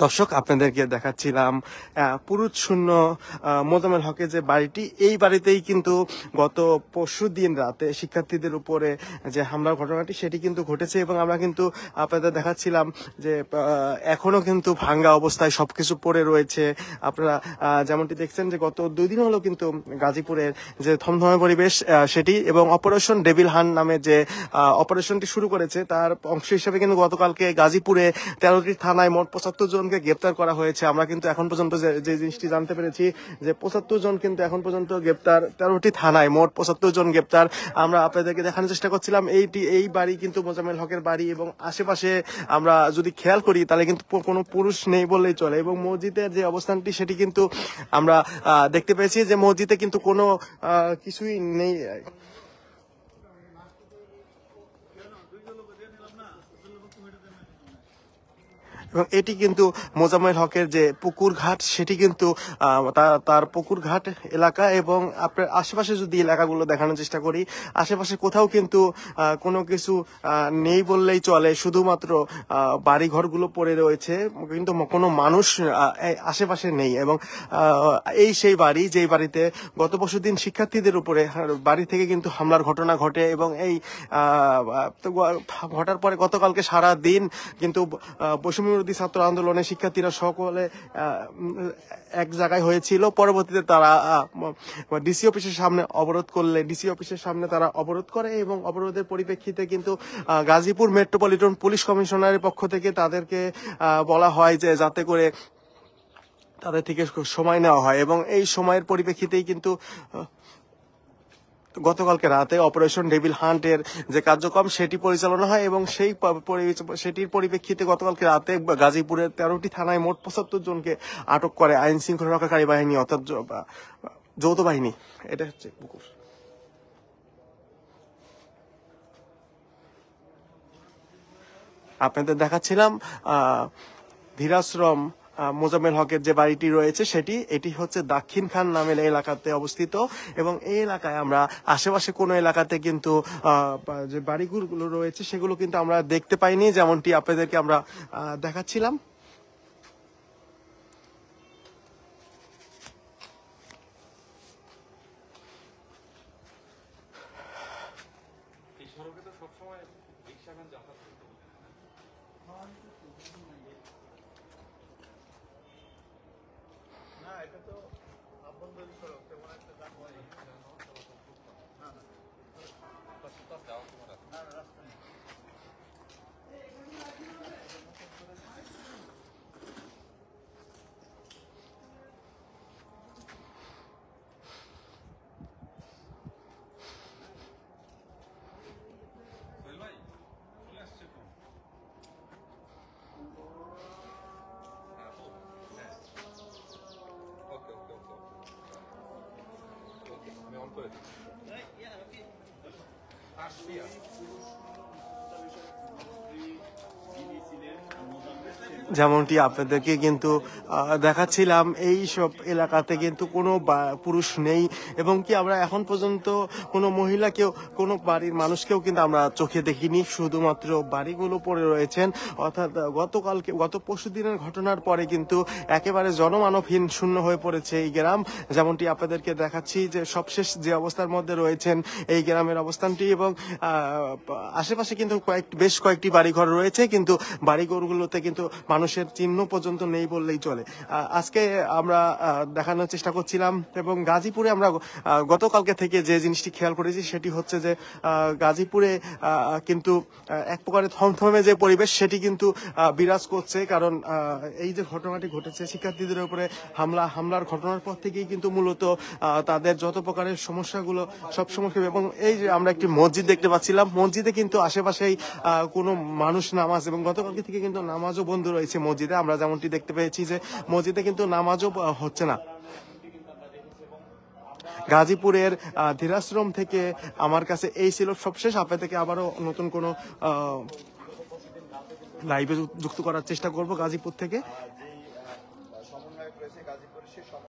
দর্শক আপনাদেরকে দেখাচ্ছিলাম পুরুষ শূন্য মোজাম্মেল হকের যে বাড়িটি, এই বাড়িতেই কিন্তু গত পরশুদিন রাতে শিক্ষার্থীদের উপরে যে হামলার ঘটনাটি সেটি কিন্তু ঘটেছে এবং আমরা কিন্তু আপনাদের দেখাচ্ছিলাম যে এখনো কিন্তু ভাঙ্গা অবস্থায় সবকিছু পড়ে রয়েছে। আপনারা যেমনটি দেখছেন যে গত 2 দিন হলো কিন্তু গাজীপুরের যে থমথমে পরিবেশ সেটি এবং অপারেশন ডেভিল হান নামে যে অপারেশনটি শুরু করেছে তার অংশ হিসেবে কিন্তু গতকালকে গাজীপুরে 13টি থানায় মোট 75 জনকে গ্রেপ্তার করা হয়েছে। আমরা কিন্তু এখন পর্যন্ত যে জিনিসটি জানতে পেরেছি যে 75 জন কিন্তু এখন পর্যন্ত গ্রেপ্তার, 13টি থানায় মোট 75 জন গ্রেপ্তার। আমরা আপনাদেরকে দেখানোর চেষ্টা করছিলাম এই বাড়ি কিন্তু মোজাম্মেল হকের বাড়ি এবং আশেপাশে আমরা যদি খেয়াল করি তাহলে কিন্তু কোনো পুরুষ নেই বললেই চলে এবং মসজিদের যে অবস্থানটি সেটি কিন্তু আমরা দেখতে পেয়েছি যে মসজিদে কিন্তু কোনো কিছুই নেই। এবং এটি কিন্তু মোজাম্মেল হকের যে পুকুর ঘাট সেটি কিন্তু তার পুকুর ঘাট এলাকা এবং আপনার আশেপাশে যদি এলাকাগুলো দেখানোর চেষ্টা করি আশেপাশে কোথাও কিন্তু কোনো কিছু নেই বললেই চলে, শুধুমাত্র বাড়ি ঘরগুলো পড়ে রয়েছে কিন্তু কোনো মানুষ আশেপাশে নেই। এবং এই সেই বাড়ি যেই বাড়িতে গত পরশুদিন শিক্ষার্থীদের উপরে বাড়ি থেকে কিন্তু হামলার ঘটনা ঘটে এবং এই ঘটার পরে গতকালকে সারা দিন কিন্তু বৈষম্য ছাত্র আন্দোলনে শিক্ষার্থীরা সকলে এক জায়গায় হয়েছিল। পরবর্তীতে তারা ডিসি অফিসের সামনে অবরোধ করলে ডিসি অফিসের সামনে তারা অবরোধ করে এবং অবরোধের পরিপ্রেক্ষিতে কিন্তু গাজীপুর মেট্রোপলিটন পুলিশ কমিশনারের পক্ষ থেকে তাদেরকে বলা হয় যে যাতে করে তাদের থেকে সময় নেওয়া হয় এবং এই সময়ের পরিপ্রেক্ষিতেই কিন্তু গতকালকে রাতে অপারেশন ডেভিল হান্টের যে কার্যক্রম সেটি পরিচালনা হয় এবং সেটির পরিপ্রেক্ষিতে গতকালকে রাতে গাজীপুরের 13টি থানায় মোট 75 জনকে আটক করে আইন শৃঙ্খলা রক্ষাকারী বাহিনী অর্থাৎ যৌথ বাহিনী। এটা হচ্ছে পুকুর। আপনাদের দেখাচ্ছিলাম ধীরাশ্রম মোজাম্মেল হকের যে বাড়িটি রয়েছে এটি হচ্ছে দাক্ষিণ খান নামের এলাকাতে অবস্থিত এবং এই এলাকায় আমরা আশেপাশে কোনো এলাকাতে কিন্তু যে বাড়িগুলো রয়েছে সেগুলো কিন্তু আমরা দেখতে পাইনি, যেমনটি আপনাদেরকে আমরা দেখাচ্ছিলাম। এটা তো আভ্যন্তরীণ সড়ক, তেমন একটা যান হয় না। রাস্তা নেই। যেমনটি আপনাদেরকে কিন্তু দেখাচ্ছিলাম এই সব এলাকাতে কিন্তু কোনো পুরুষ নেই এবং কি আমরা এখন পর্যন্ত কোনো মহিলাকেও কোনো বাড়ির মানুষকেও কিন্তু আমরা চোখে দেখিনি, শুধুমাত্র বাড়িগুলো পড়ে রয়েছেন। অর্থাৎ গত পরশুদিনের ঘটনার পরে কিন্তু একেবারে জনমানবহীন শূন্য হয়ে পড়েছে এই গ্রাম। যেমনটি আপনাদেরকে দেখাচ্ছি যে সবশেষ যে অবস্থার মধ্যে রয়েছেন এই গ্রামের অবস্থানটি এবং আশেপাশে কিন্তু বেশ কয়েকটি বাড়িঘর রয়েছে কিন্তু বাড়িঘরগুলোতে কিন্তু মানুষের চিহ্ন পর্যন্ত নেই বললেই চলে। আজকে আমরা দেখানোর চেষ্টা করছিলাম এবং গাজীপুরে আমরা গতকালকে থেকে যে জিনিসটি খেয়াল করেছি সেটি হচ্ছে যে গাজীপুরে কিন্তু এক প্রকারের থমথমে যে পরিবেশ সেটি কিন্তু বিরাজ করছে, কারণ এই যে ঘটনাটি ঘটেছে শিক্ষার্থীদের উপরে হামলার ঘটনার পর থেকেই কিন্তু মূলত তাদের যত প্রকারের সমস্যাগুলো সব সমস্যা। এবং এই যে আমরা একটি মসজিদ দেখতে পাচ্ছিলাম, মসজিদে কিন্তু আশেপাশেই কোনো মানুষ নামাজ এবং গতকালকে থেকে কিন্তু নামাজও বন্ধ রয়েছে মসজিদে। আমরা যেমনটি দেখতে পেয়েছি যে মসজিদে কিন্তু নামাজও হচ্ছে না। গাজীপুরের ধীরাশ্রম থেকে আমার কাছে এই ছিল সবশেষ। আপনাদেরকে আবারও নতুন কোনো লাইভে যুক্ত করার চেষ্টা করব গাজীপুর থেকে।